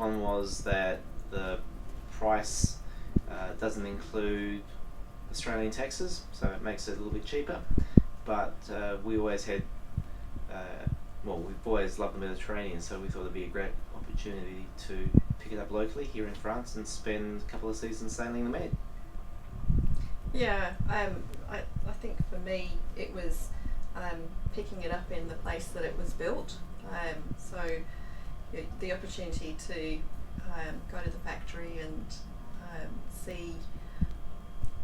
one was that the price doesn't include Australian taxes, so it makes it a little bit cheaper. But we always had, we've always loved the Mediterranean, so we thought it'd be a great opportunity to pick it up locally here in France and spend a couple of seasons sailing the Med. Yeah, I think for me it was picking it up in the place that it was built. So the opportunity to go to the factory and see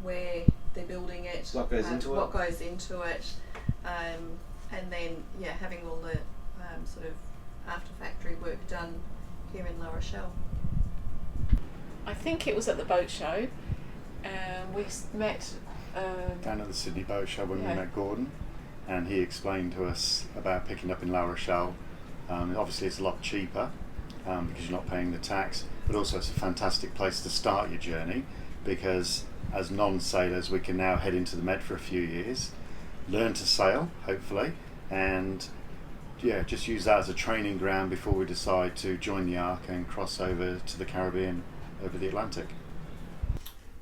where they're building it, what goes into it, and then having all the sort of after factory work done here in La Rochelle. I think it was at the boat show. We met down at the Sydney Boat Show when we met Gordon, and he explained to us about picking up in La Rochelle. Obviously it's a lot cheaper because you're not paying the tax, but also it's a fantastic place to start your journey, because as non-sailors we can now head into the Med for a few years, learn to sail hopefully, and just use that as a training ground before we decide to join the Ark and cross over to the Caribbean over the Atlantic.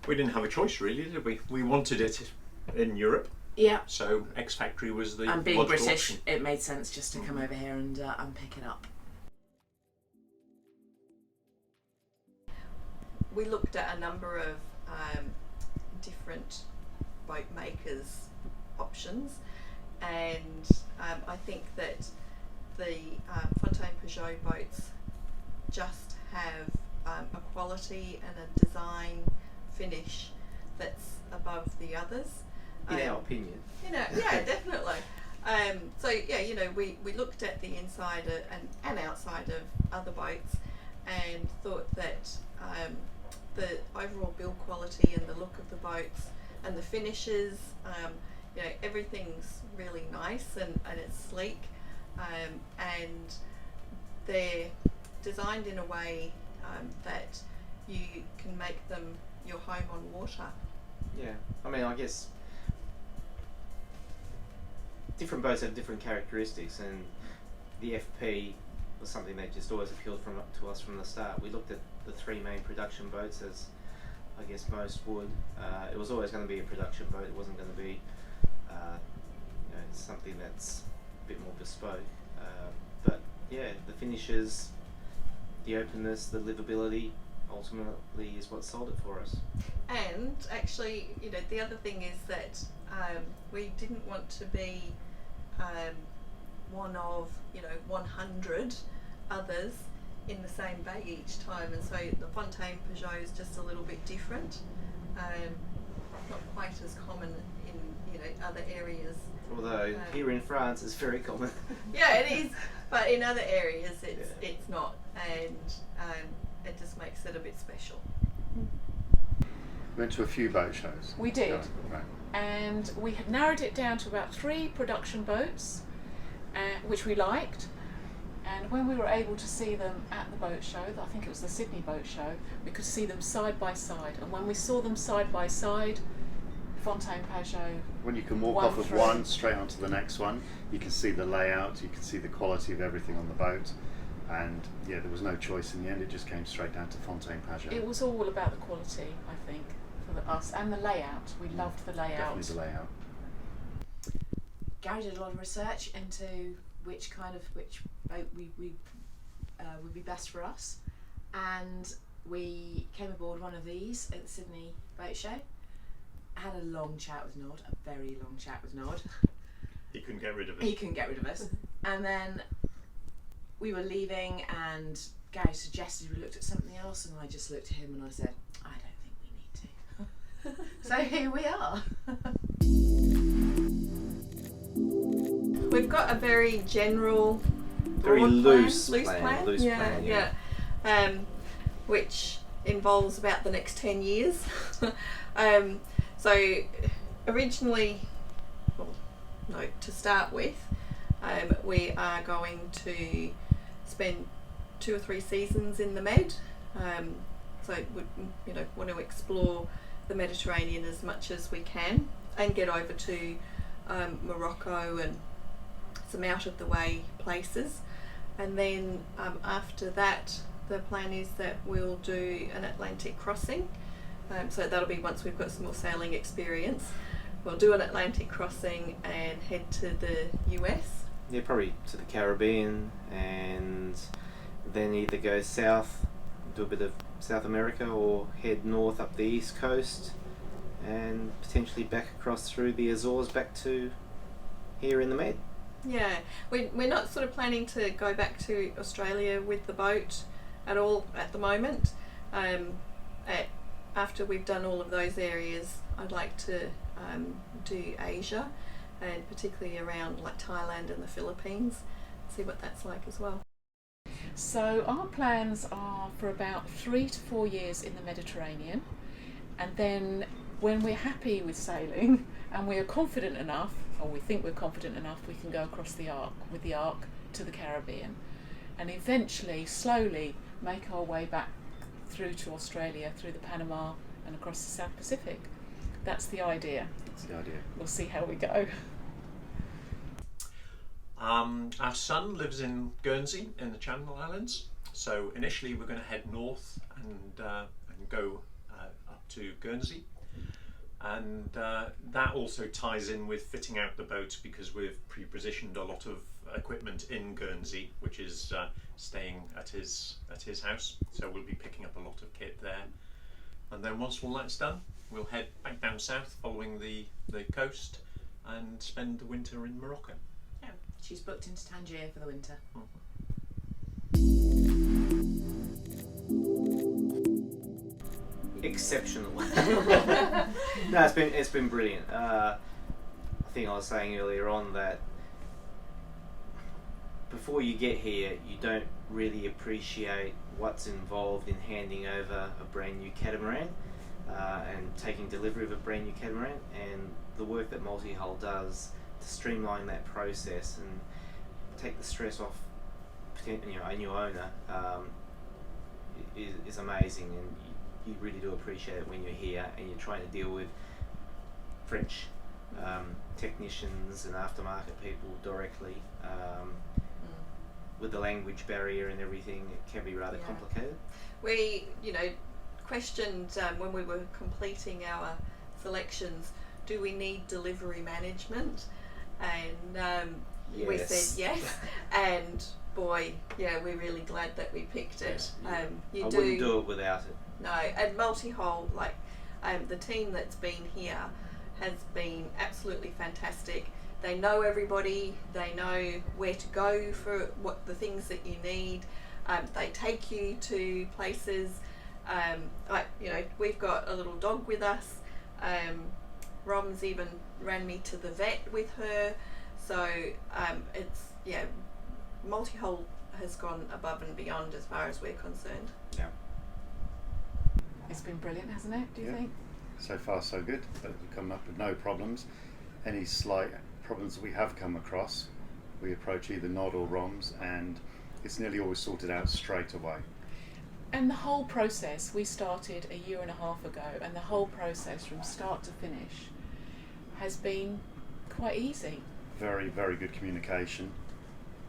We didn't have a choice really, did we? We wanted it in Europe. Yeah. So X-Factory was the and being logical British, option. it made sense just to come over here and pick it up. We looked at a number of different boat makers' options, and I think that the Fontaine Peugeot boats just have a quality and a design finish that's above the others. In our opinion. Definitely. We looked at the inside and outside of other boats and thought that the overall build quality and the look of the boats and the finishes, everything's really nice and it's sleek, and they're designed in a way that you can make them your home on water. Yeah, I mean, I guess different boats have different characteristics, and the FP was something that just always appealed to us from the start. We looked at the three main production boats, as I guess most would. It was always going to be a production boat. It wasn't going to be something that's a bit more bespoke. But the finishes, the openness, the livability, ultimately is what sold it for us. And actually, the other thing is that we didn't want to be one of 100 others in the same bay each time, and so the Fontaine Peugeot is just a little bit different, not quite as common in other areas. Although here in France it's very common. Yeah, it is, but in other areas it's not, and it just makes it a bit special. We went to a few boat shows. We did. Right. And we had narrowed it down to about 3 production boats, which we liked. And when we were able to see them at the boat show, I think it was the Sydney Boat Show, we could see them side by side. And when we saw them side by side, Fontaine Peugeot. When you can walk off of one straight onto the next one, you can see the layout, you can see the quality of everything on the boat. And there was no choice in the end, it just came straight down to Fontaine Peugeot. It was all about the quality, I think, for us, and the layout. We loved the layout. Definitely the layout. Gary did a lot of research into which boat we would be best for us, and we came aboard one of these at the Sydney Boat Show. I had a long chat with Nod, a very long chat with Nod. He couldn't get rid of us. He couldn't get rid of us. And then we were leaving and Gary suggested we looked at something else, and I just looked at him and I said, I don't think we need to. So here we are. We've got a very general, Very loose plan. Which involves about the next 10 years. So originally, to start with, we are going to spend 2 or 3 seasons in the Med. So we want to explore the Mediterranean as much as we can and get over to Morocco and some out of the way places, and then after that the plan is that we'll do an Atlantic crossing. So that'll be once we've got some more sailing experience. We'll do an Atlantic crossing and head to the US. Yeah, probably to the Caribbean, and then either go south, do a bit of South America, or head north up the east coast, and potentially back across through the Azores back to here in the Med. Yeah, we're not sort of planning to go back to Australia with the boat at all at the moment. After we've done all of those areas, I'd like to do Asia, and particularly around like Thailand and the Philippines, see what that's like as well. So our plans are for about 3 to 4 years in the Mediterranean, and then when we're happy with sailing and we are confident enough, or we think we're confident enough, we can go across the arc with the arc to the Caribbean, and eventually slowly make our way back through to Australia, through the Panama and across the South Pacific. That's the idea. That's the idea. We'll see how we go. Our son lives in Guernsey in the Channel Islands, so initially we're going to head north and go up to Guernsey, and that also ties in with fitting out the boat, because we've pre-positioned a lot of equipment in Guernsey, which is staying at his house, so we'll be picking up a lot of kit there. And then once all that's done, we'll head back down south following the coast and spend the winter in Morocco. Yeah, she's booked into Tangier for the winter. Exceptional. No, it's been brilliant. I think I was saying earlier on that before you get here, you don't really appreciate what's involved in handing over a brand new catamaran and taking delivery of a brand new catamaran, and the work that Multi-Hull does to streamline that process and take the stress off, a new owner is amazing, and you really do appreciate it when you're here and you're trying to deal with French technicians and aftermarket people directly. With the language barrier and everything, it can be rather complicated. We, questioned when we were completing our selections, do we need delivery management? And we said yes. And boy, we're really glad that we picked it. I wouldn't do it without it. No, and Multi-Hull, the team that's been here has been absolutely fantastic. They know everybody, they know where to go for what the things that you need. They take you to places. We've got a little dog with us. Rom's even ran me to the vet with her. So Multi-Hull has gone above and beyond as far as we're concerned. Yeah. It's been brilliant, hasn't it, do you think? So far so good, but we've come up with no problems. Any slight problems that we have come across, we approach either Nod or Roms, and it's nearly always sorted out straight away. And the whole process, we started a year and a half ago, and the whole process from start to finish has been quite easy. Very, very good communication.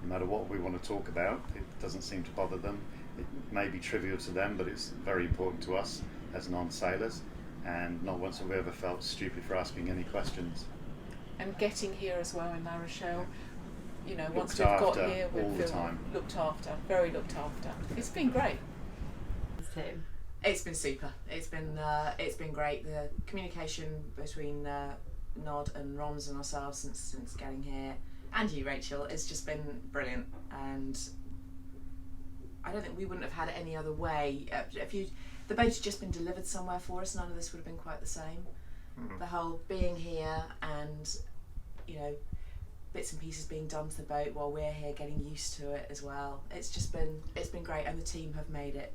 No matter what we want to talk about, it doesn't seem to bother them. It may be trivial to them, but it's very important to us as non-sailors, and not once have we ever felt stupid for asking any questions. And getting here as well in La Rochelle, once we've got here, we feel looked after, very looked after. It's been great. It's been super. It's been great. The communication between Nod and Roms and ourselves since getting here, and you, Rachel, it's just been brilliant. And I don't think we wouldn't have had it any other way. The boat had just been delivered somewhere for us, none of this would have been quite the same. The whole being here and bits and pieces being done to the boat while we're here, getting used to it as well. It's been great, and the team have made it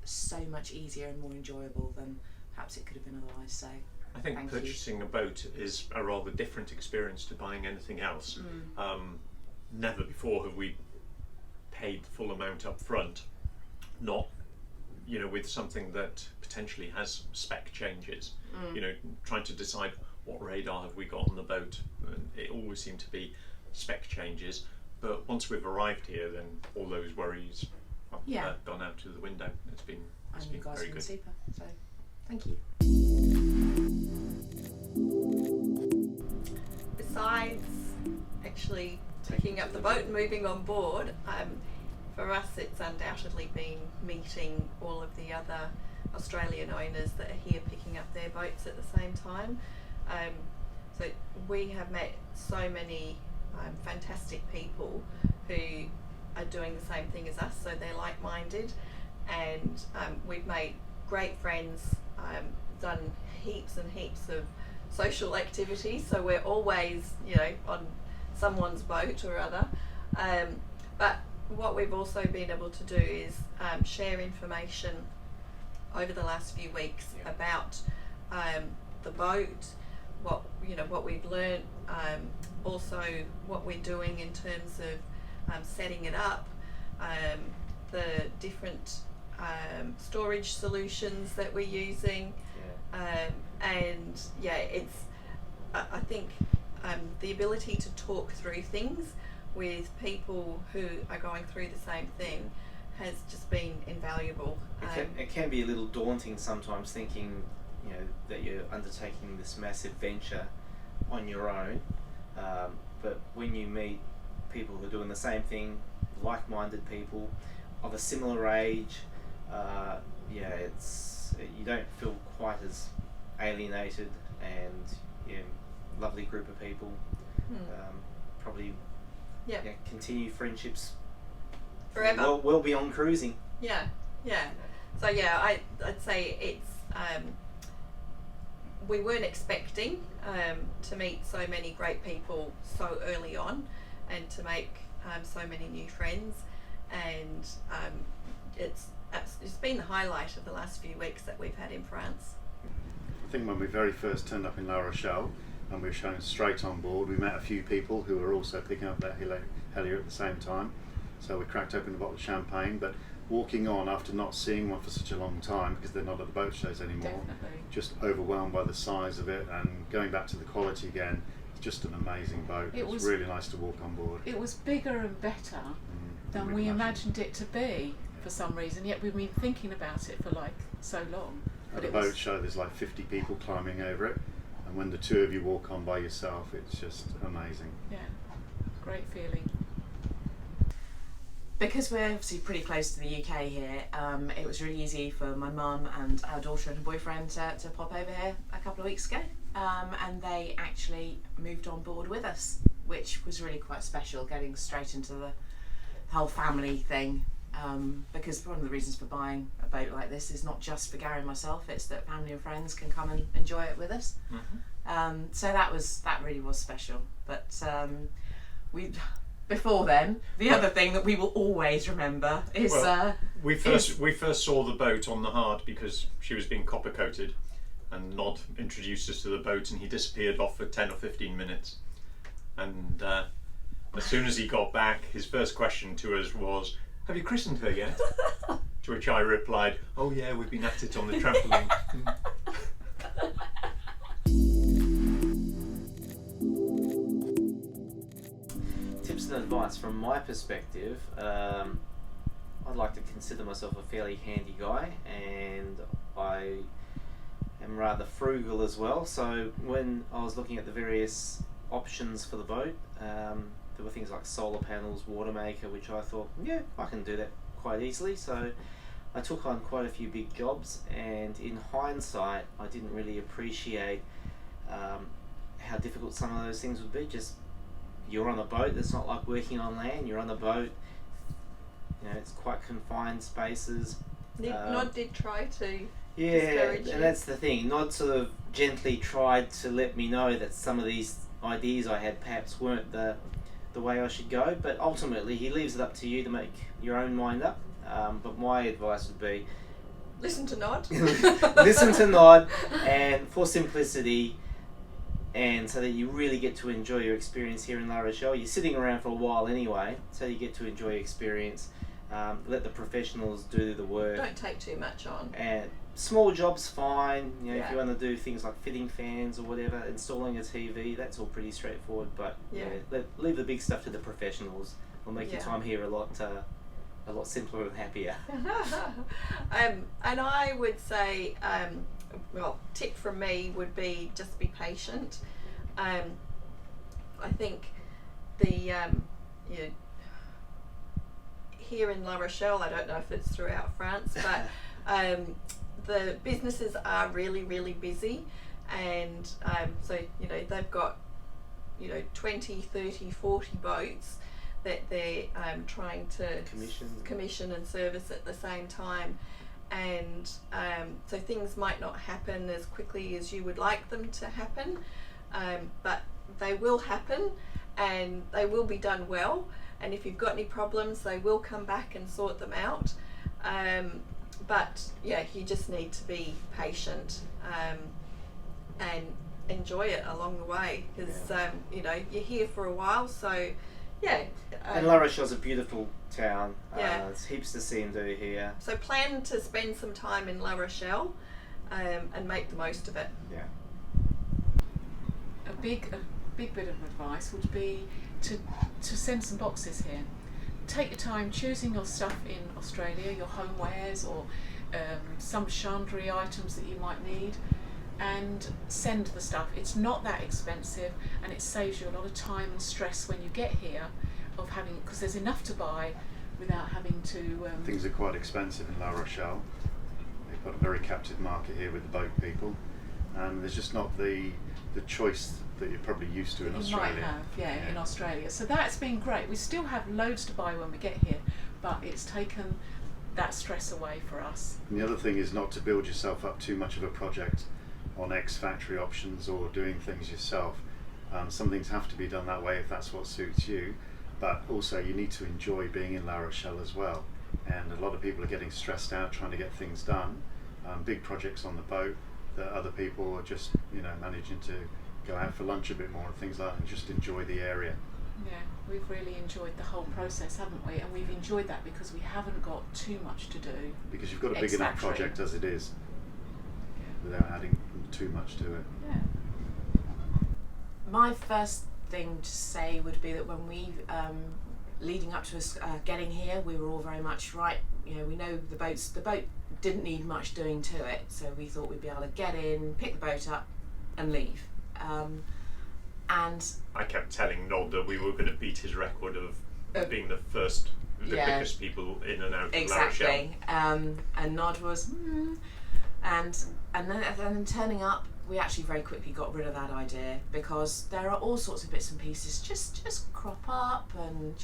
so much easier and more enjoyable than perhaps it could have been otherwise. So I think purchasing a boat is a rather different experience to buying anything else. Never before have we paid the full amount up front, not with something that potentially has spec changes. Trying to decide what radar have we got on the boat, and it always seemed to be spec changes. But once we've arrived here, then all those worries are Yeah. gone out to the window. It's been And you guys very have been good. super. So thank you. Besides actually picking up the boat and moving on board, for us it's undoubtedly been meeting all of the other Australian owners that are here picking up their boats at the same time. So we have met so many fantastic people who are doing the same thing as us, so they're like-minded, and we've made great friends, done heaps and heaps of social activities, so we're always, you know, on someone's boat or other. But what we've also been able to do is share information over the last few weeks about the boat, what we've learnt, also what we're doing in terms of setting it up, the different storage solutions that we're using, and it's I think the ability to talk through things with people who are going through the same thing has just been invaluable. It can be a little daunting sometimes, thinking, you know, that you're undertaking this massive venture on your own, but when you meet people who are doing the same thing, like-minded people of a similar age, you don't feel quite as alienated, and lovely group of people. Probably continue friendships forever. Well beyond cruising. Yeah. So I'd say it's we weren't expecting to meet so many great people so early on, and to make so many new friends, and it's been the highlight of the last few weeks that we've had in France. I think when we very first turned up in La Rochelle and we were shown straight on board, we met a few people who were also picking up their helier at the same time. So we cracked open a bottle of champagne, but walking on after not seeing one for such a long time, because they're not at the boat shows anymore, Definitely. just overwhelmed by the size of it, and going back to the quality again, it's just an amazing boat. It was really nice to walk on board. It was bigger and better than we imagined it to be for some reason, yet we've been thinking about it for like so long. At the boat show there's like 50 people climbing over it, and when the two of you walk on by yourself, it's just amazing. Yeah, great feeling. Because we're obviously pretty close to the UK here, it was really easy for my mum and our daughter and her boyfriend to pop over here a couple of weeks ago, and they actually moved on board with us, which was really quite special, getting straight into the whole family thing, because one of the reasons for buying a boat like this is not just for Gary and myself, it's that family and friends can come and enjoy it with us. So that really was special. But before then, the other thing that we will always remember is we first saw the boat on the hard because she was being copper coated, and Nod introduced us to the boat, and he disappeared off for 10 or 15 minutes, and as soon as he got back, his first question to us was, "Have you christened her yet?" To which I replied, "Oh yeah, we've been at it on the trampoline." Tips and advice from my perspective, I'd like to consider myself a fairly handy guy, and I am rather frugal as well. So when I was looking at the various options for the boat, there were things like solar panels, water maker, which I thought, I can do that quite easily. So I took on quite a few big jobs, and in hindsight I didn't really appreciate how difficult some of those things would be. Just you're on a boat, it's not like working on land, you're on a boat, it's quite confined spaces. Nod did try to Yeah, discourage you. and that's the thing. Nod sort of gently tried to let me know that some of these ideas I had perhaps weren't the way I should go, but ultimately he leaves it up to you to make your own mind up. But my advice would be Listen to Nod. listen to Nod, and for simplicity, and so that you really get to enjoy your experience here in La Rochelle. You're sitting around for a while anyway, so you get to enjoy your experience. Let the professionals do the work. Don't take too much on. And small jobs, fine. Yeah. If you want to do things like fitting fans or whatever, installing a TV, that's all pretty straightforward. But leave the big stuff to the professionals. It'll make your time here a lot a lot simpler and happier. And I would say, well, tip from me would be just be patient. I think the here in La Rochelle, I don't know if it's throughout France, but the businesses are really, really busy, and so they've got 20, 30, 40 boats that they're trying to commission and service at the same time, and so things might not happen as quickly as you would like them to happen, but they will happen, and they will be done well, and if you've got any problems they will come back and sort them out, but yeah, you just need to be patient and enjoy it along the way, because you're here for a while, so yeah. And La Rochelle's a beautiful town. Yeah. There's heaps to see and do here. So plan to spend some time in La Rochelle and make the most of it. Yeah. A big bit of advice would be to send some boxes here. Take your time choosing your stuff in Australia, your homewares or some chandlery items that you might need, and send the stuff. It's not that expensive, and it saves you a lot of time and stress when you get here of having, because there's enough to buy without having to things are quite expensive in La Rochelle. They've got a very captive market here with the boat people, and there's just not the choice that you're probably used to in Australia. You might have, in Australia. So that's been great. We still have loads to buy when we get here, but it's taken that stress away for us. And the other thing is not to build yourself up too much of a project on ex-factory options or doing things yourself. Some things have to be done that way if that's what suits you, but also you need to enjoy being in La Rochelle as well. And a lot of people are getting stressed out trying to get things done, big projects on the boat that other people are just managing to go out for lunch a bit more and things like that and just enjoy the area. Yeah, we've really enjoyed the whole process, haven't we? And we've enjoyed that because we haven't got too much to do. Because you've got a big enough project as it is, without adding too much to it. Yeah. My first thing to say would be that when we, leading up to us getting here, we were all very much right. We know the boat didn't need much doing to it, so we thought we'd be able to get in, pick the boat up, and leave. And I kept telling Nod that we were going to beat his record of being the quickest people in and out of La Rochelle. Exactly. And Nod was, and then turning up, we actually very quickly got rid of that idea, because there are all sorts of bits and pieces just crop up, and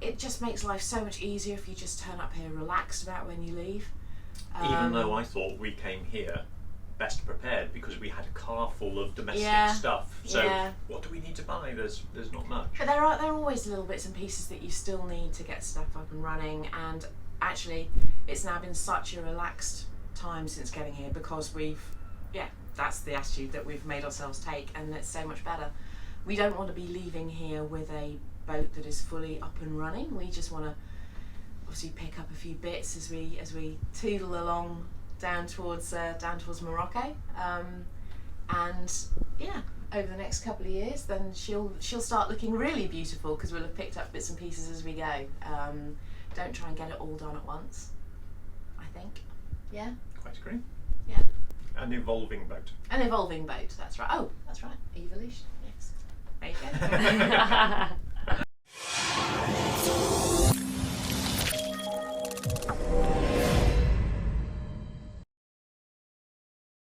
it just makes life so much easier if you just turn up here relaxed about when you leave. Even though I thought we came here best prepared because we had a car full of domestic stuff. So what do we need to buy? There's not much. But there are always little bits and pieces that you still need to get stuff up and running, and actually it's now been such a relaxed time since getting here, because that's the attitude that we've made ourselves take, and it's so much better. We don't want to be leaving here with a boat that is fully up and running. We just want to obviously pick up a few bits as we toodle along down towards Morocco, and over the next couple of years, then she'll start looking really beautiful, because we'll have picked up bits and pieces as we go. Don't try and get it all done at once, I think. Yeah. Quite agree. Yeah. An evolving boat. An evolving boat. That's right. Oh, that's right. Evolution. Yes. There you go.